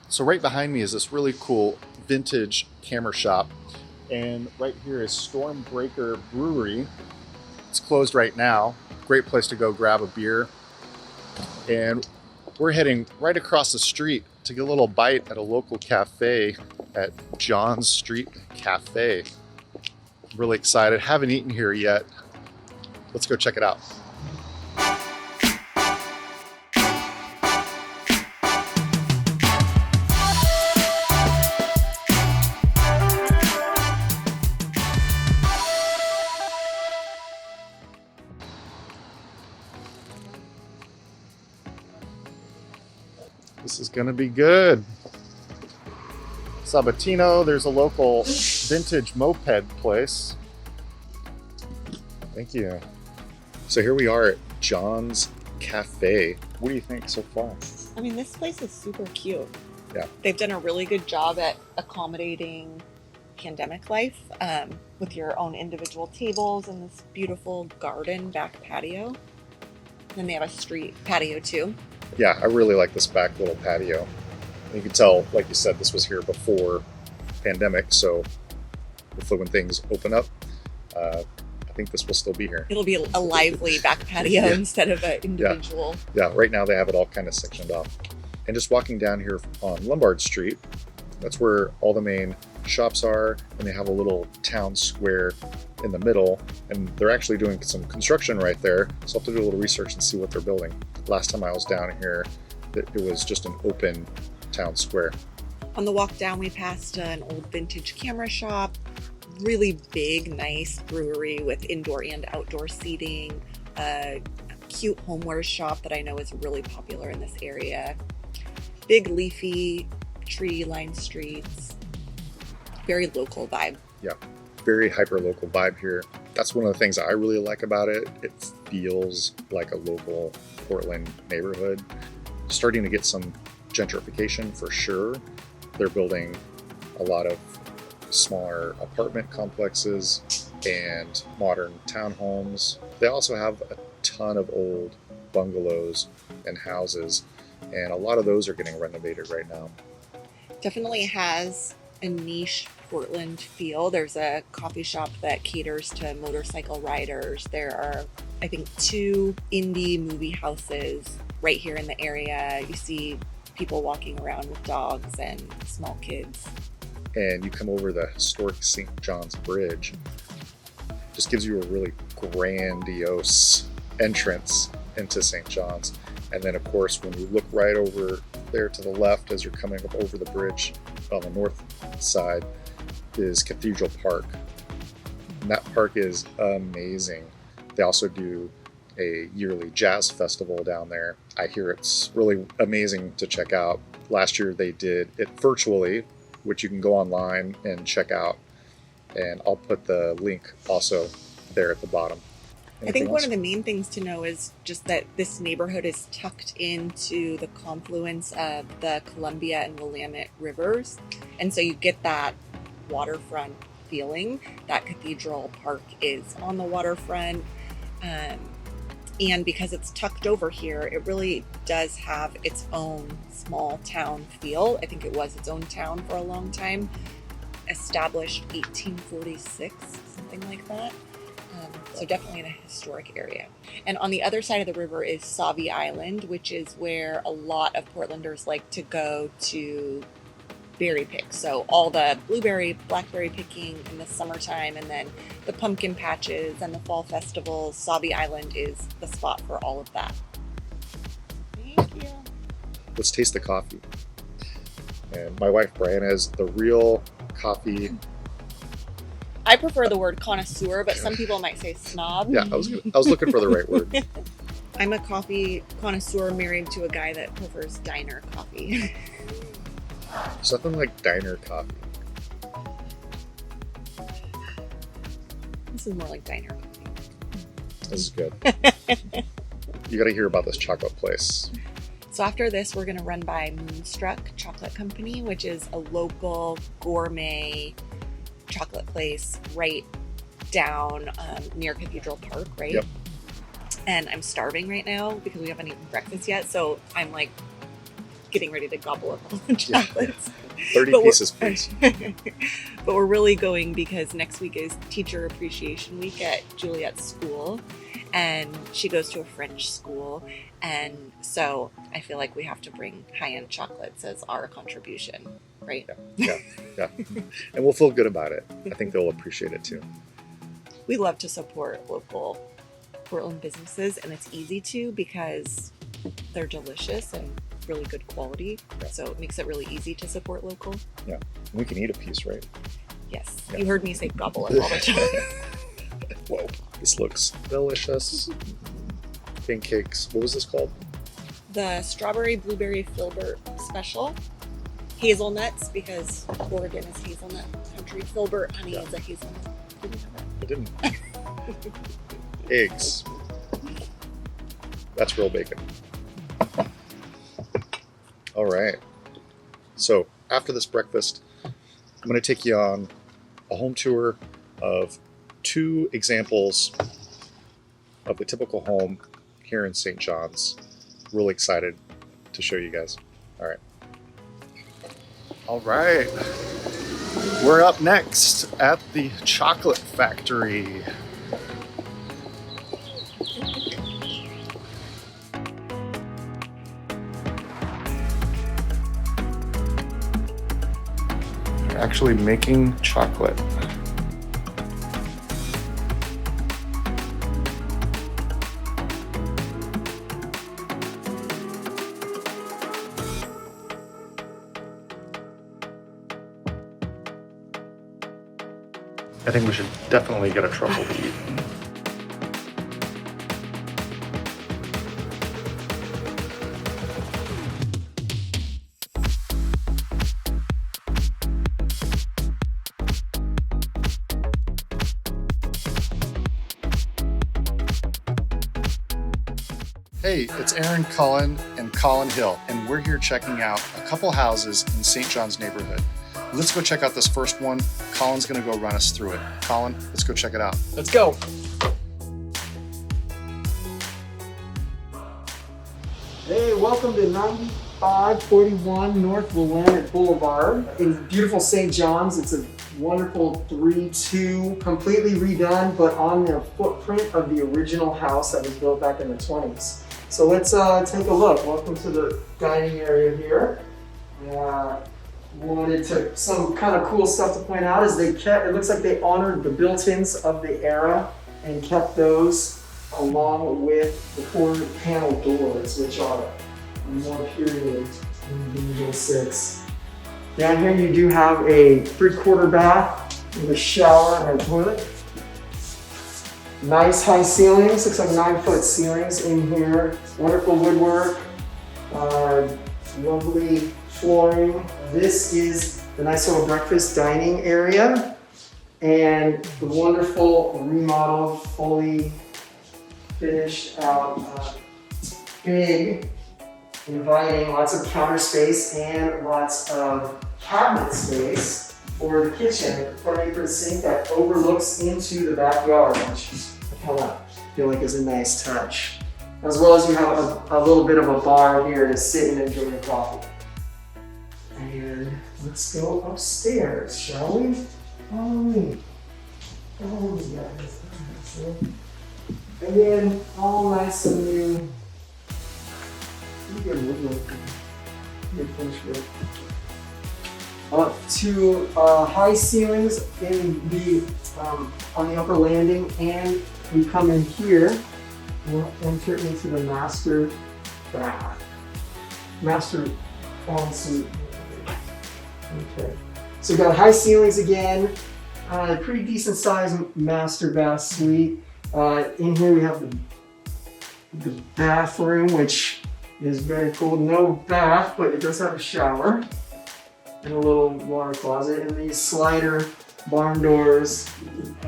So right behind me is this really cool vintage camera shop, and right here is Stormbreaker Brewery. It's closed right now. Great place to go grab a beer. And we're heading right across the street to get a little bite at a local cafe at John Street Cafe. Really excited. Haven't eaten here yet. Let's go check it out. This is gonna be good. Sabatino, there's a local vintage moped place. Thank you. So here we are at John's Cafe. What do you think so far? I mean, this place is super cute. Yeah. They've done a really good job at accommodating pandemic life with your own individual tables and this beautiful garden back patio. Then they have a street patio too. Yeah, I really like this back little patio. You can tell, like you said, this was here before pandemic, so hopefully when things open up, I think this will still be here. It'll be a lively back patio Yeah. instead of an individual. Yeah, right now they have it all kind of sectioned off. And just walking down here on Lombard Street, that's where all the main shops are, and they have a little town square in the middle, and they're actually doing some construction right there, so I'll have to do a little research and see what they're building. Last time I was down here, it was just an open town square. On the walk down, we passed an old vintage camera shop, really big, nice brewery with indoor and outdoor seating, a cute homeware shop that I know is really popular in this area, big leafy tree-lined streets, very local vibe. Yeah, very hyper-local vibe here. That's one of the things I really like about it. It feels like a local Portland neighborhood. Starting to get some gentrification for sure. They're building a lot of smaller apartment complexes and modern townhomes. They also have a ton of old bungalows and houses, and a lot of those are getting renovated right now. Definitely has a niche Portland feel. There's a coffee shop that caters to motorcycle riders. There are, I think, 2 indie movie houses right here in the area. You see people walking around with dogs and small kids. And you come over the historic St. John's Bridge. Just gives you a really grandiose entrance into St. John's. And then, of course, when you look right over there to the left as you're coming up over the bridge on the north side is Cathedral Park. And that park is amazing. They also do a yearly jazz festival down there. I hear it's really amazing to check out. Last year they did it virtually, which you can go online and check out. And I'll put the link also there at the bottom. I think one of the main things to know is just that this neighborhood is tucked into the confluence of the Columbia and Willamette rivers. And so you get that waterfront feeling. That Cathedral Park is on the waterfront. And because it's tucked over here, it really does have its own small town feel. I think it was its own town for a long time. Established 1846, something like that. So definitely in a historic area. And on the other side of the river is Sauvie Island, which is where a lot of Portlanders like to go to berry pick. So all the blueberry, blackberry picking in the summertime, and then the pumpkin patches and the fall festivals. Sauvie Island is the spot for all of that. Thank you. Let's taste the coffee. And my wife Brianna is the real coffee. I prefer the word connoisseur, but some people might say snob. Yeah, I was looking for the right word. I'm a coffee connoisseur married to a guy that prefers diner coffee. Something like diner coffee. This is more like diner coffee. This is good. You got to hear about this chocolate place. So after this, we're going to run by Moonstruck Chocolate Company, which is a local gourmet chocolate place right down near Cathedral Park, right? Yep. And I'm starving right now because we haven't eaten breakfast yet. So I'm like getting ready to gobble up all the chocolates. 30 But pieces, please. But we're really going because next week is Teacher Appreciation Week at Juliet's school, and she goes to a French school, and so I feel like we have to bring high-end chocolates as our contribution, right? Yeah. And we'll feel good about it. I think they'll appreciate it too. We love to support local Portland businesses, and it's easy to because they're delicious and really good quality. Yeah. So it makes it really easy to support local. Yeah. We can eat a piece, right? Yes. Yeah. You heard me say gobble up all the time. Whoa. This looks delicious. Pink cakes. What was this called? The strawberry blueberry filbert special. Hazelnuts, because Oregon is hazelnut country. Filbert honey is a hazelnut. Did you know that? I didn't. Eggs. That's real bacon. All right. So after this breakfast, I'm going to take you on a home tour of 2 examples of the typical home here in St. John's. Really excited to show you guys. All right. All right. We're up next at the chocolate factory. They're actually making chocolate. I think we should definitely get a truffle to eat. Hey, it's Aaron Cullen and Collin Hill, and we're here checking out a couple houses in St. John's neighborhood. Let's go check out this first one. Colin's gonna go run us through it. Collin, let's go check it out. Let's go. Hey, welcome to 9541 North Willamette Boulevard in beautiful St. John's. It's a wonderful 3-2, completely redone, but on the footprint of the original house that was built back in the 20s. So let's take a look. Welcome to the dining area here. Some kind of cool stuff to point out is it looks like they honored the built-ins of the era and kept those along with the 4 panel doors, which are more period in the usual 6. Down here you do have a 3/4 bath with a shower and a toilet. Nice high ceilings, looks like 9-foot ceilings in here. Wonderful woodwork, lovely flooring. This is the nice little breakfast dining area and the wonderful remodeled, fully finished out, big, inviting, lots of counter space and lots of cabinet space for the kitchen, partly for the sink that overlooks into the backyard, which I kind of feel like is a nice touch. As well as you have a little bit of a bar here to sit and enjoy your coffee. And let's go upstairs, shall we? Again, all nice and new. Good woodwork. Good finish work. Up to high ceilings in the on the upper landing, and we come in here. We'll enter into the master bath. Master ensuite. Okay. So we've got high ceilings again. Pretty decent sized master bath suite. In here we have the bathroom, which is very cool. No bath, but it does have a shower and a little water closet. And these slider barn doors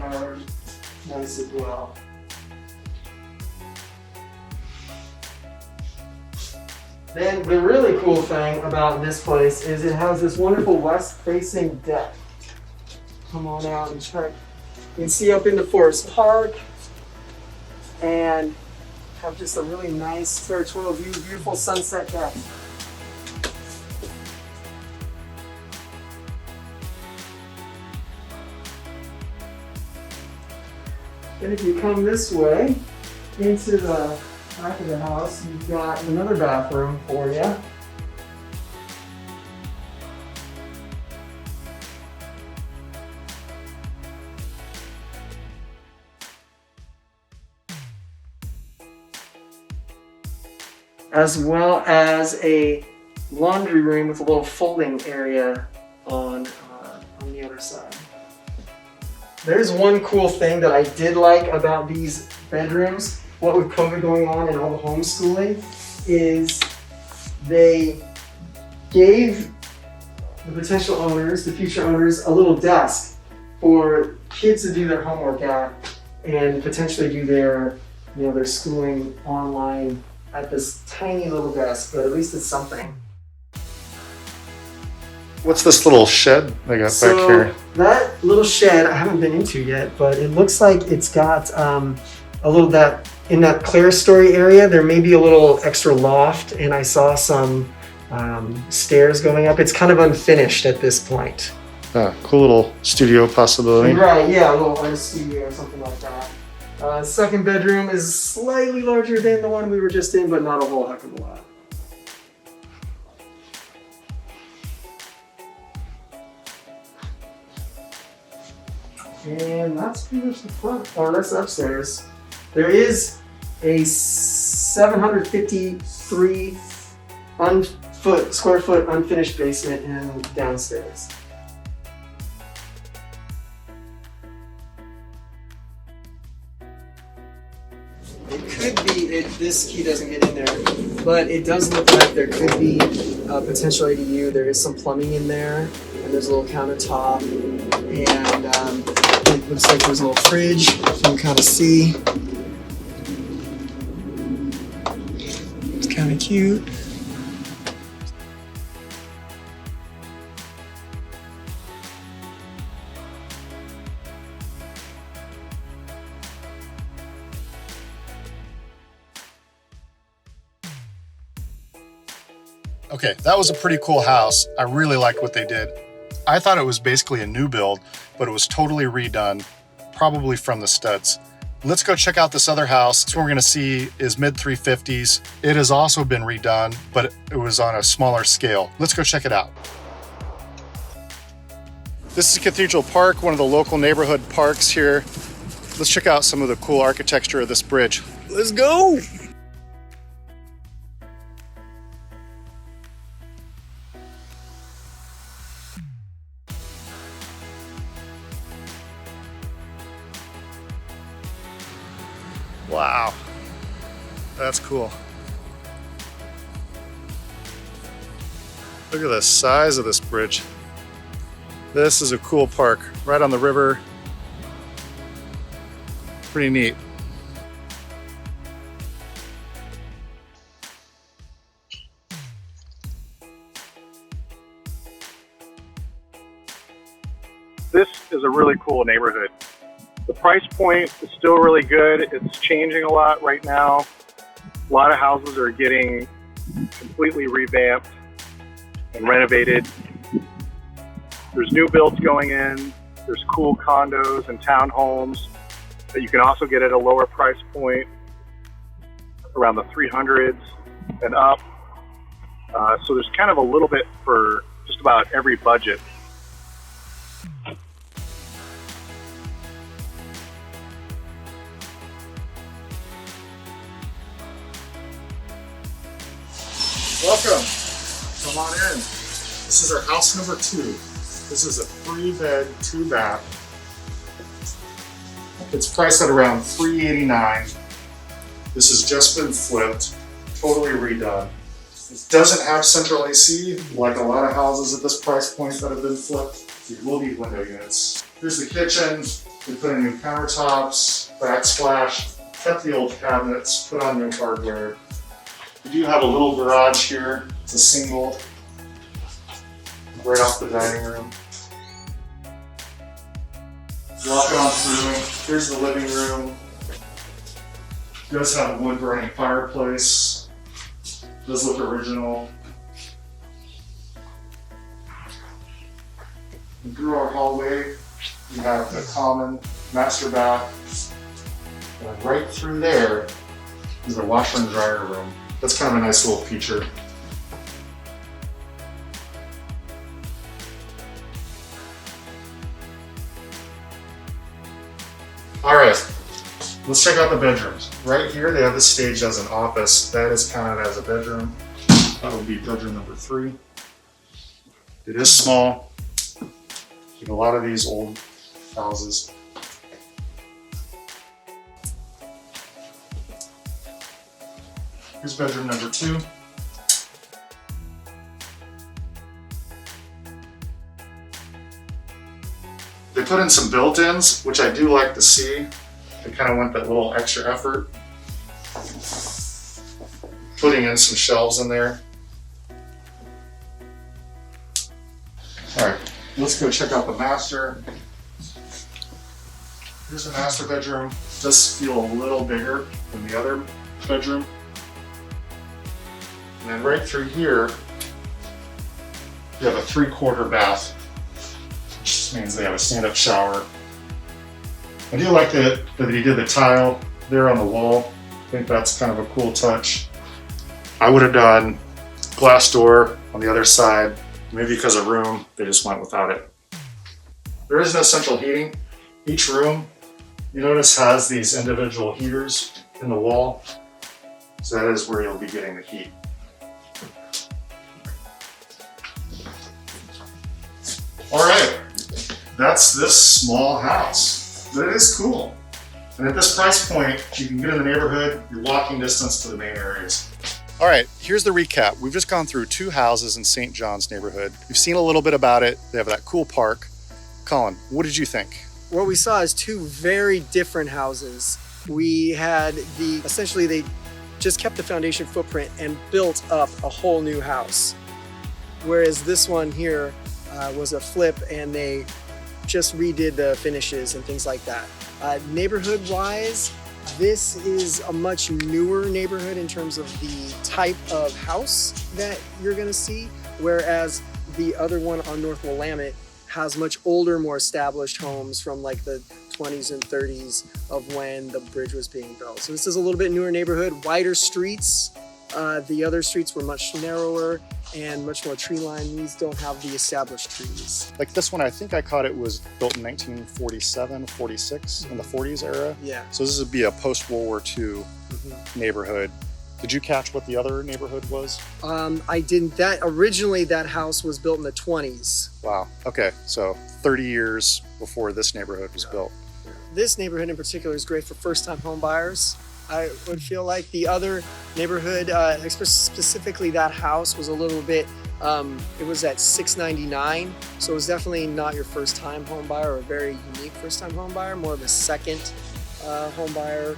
are nice as well. Then the really cool thing about this place is it has this wonderful west-facing deck. Come on out and check. You can see up into Forest Park and have just a really nice territorial view, beautiful sunset deck. And if you come this way into the back of the house, you've got another bathroom for you. As well as a laundry room with a little folding area on the other side. There's one cool thing that I did like about these bedrooms, what with COVID going on and all the homeschooling, is they gave the potential owners, the future owners, a little desk for kids to do their homework at and potentially do their, their schooling online at this tiny little desk, but at least it's something. What's this little shed they got back here? That little shed I haven't been into yet, but it looks like it's got a little in that clerestory area. There may be a little extra loft, and I saw some stairs going up. It's kind of unfinished at this point. Cool little studio possibility. Right, yeah, a little artist studio or something like that. Second bedroom is slightly larger than the one we were just in, but not a whole heck of a lot. And that's pretty much the front. Oh, that's upstairs. There is a 753 square foot unfinished basement and downstairs. It could be, this key doesn't get in there, but it does look like there could be potential ADU. There is some plumbing in there, and there's a little countertop, and it looks like there's a little fridge, you can kind of see. It's kind of cute. Okay, that was a pretty cool house. I really liked what they did. I thought it was basically a new build, but it was totally redone, probably from the studs. Let's go check out this other house. This one we're gonna see is mid 350s. It has also been redone, but it was on a smaller scale. Let's go check it out. This is Cathedral Park, one of the local neighborhood parks here. Let's check out some of the cool architecture of this bridge. Let's go! Wow, that's cool. Look at the size of this bridge. This is a cool park, right on the river. Pretty neat. This is a really cool neighborhood. The price point is still really good. It's changing a lot right now. A lot of houses are getting completely revamped and renovated. There's new builds going in. There's cool condos and townhomes that you can also get at a lower price point, around the 300s and up. So there's kind of a little bit for just about every budget. Welcome. Come on in. This is our house number 2. This is a 3-bed, 2-bath. It's priced at around $389. This has just been flipped, totally redone. It doesn't have central AC like a lot of houses at this price point that have been flipped. It will need window units. Here's the kitchen. We put in new countertops, backsplash, kept the old cabinets, put on new hardware. We do have a little garage here. It's a single, right off the dining room. Walk on through. Here's the living room. It does have a wood burning fireplace. It does look original. And through our hallway, we have the common master bath And right through there is the washer and dryer room. That's kind of a nice little feature. All right, let's check out the bedrooms. Right here, they have this staged as an office. That is counted as a bedroom. That would be bedroom number 3. It is small. In a lot of these old houses. Here's bedroom number 2. They put in some built-ins, which I do like to see. They kind of went that little extra effort. Putting in some shelves in there. All right, let's go check out the master. Here's the master bedroom. It does feel a little bigger than the other bedroom. And then right through here, you have a 3/4 bath, which just means they have a stand-up shower. I do like that he did the tile there on the wall. I think that's kind of a cool touch. I would have done glass door on the other side. Maybe because of room, they just went without it. There is no central heating. Each room, you notice, has these individual heaters in the wall. So that is where you'll be getting the heat. All right, that's this small house, but it is cool. And at this price point, you can get in the neighborhood, you're walking distance to the main areas. All right, here's the recap. We've just gone through 2 houses in St. John's neighborhood. We've seen a little bit about it. They have that cool park. Collin, what did you think? What we saw is 2 very different houses. We had essentially they just kept the foundation footprint and built up a whole new house. Whereas this one here was a flip and they just redid the finishes and things like that. Neighborhood-wise, this is a much newer neighborhood in terms of the type of house that you're gonna see, whereas the other one on North Willamette has much older, more established homes from like the 20s and 30s of when the bridge was being built. So this is a little bit newer neighborhood, wider streets. The other streets were much narrower and much more tree lined. These don't have the established trees. Like this one, I think I caught it was built in 1947, 46, in the 40s era. Yeah. So this would be a post-World War II neighborhood. Did you catch what the other neighborhood was? I didn't. Originally that house was built in the 20s. Wow, okay, so 30 years before this neighborhood was built. This neighborhood in particular is great for first-time home buyers. I would feel like the other neighborhood, specifically that house, was a little bit, it was at $699, so it was definitely not your first-time home buyer or a very unique first-time home buyer, more of a second home buyer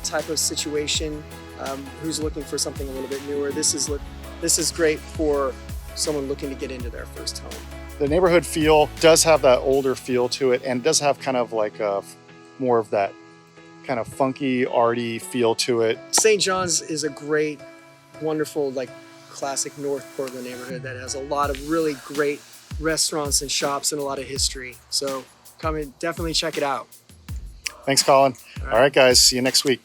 type of situation who's looking for something a little bit newer. This is great for someone looking to get into their first home. The neighborhood feel does have that older feel to it and does have kind of like more of that kind of funky, arty feel to it. St. John's is a great, wonderful, like classic North Portland neighborhood that has a lot of really great restaurants and shops and a lot of history. So come and definitely check it out. Thanks, Collin. All right, guys, see you next week.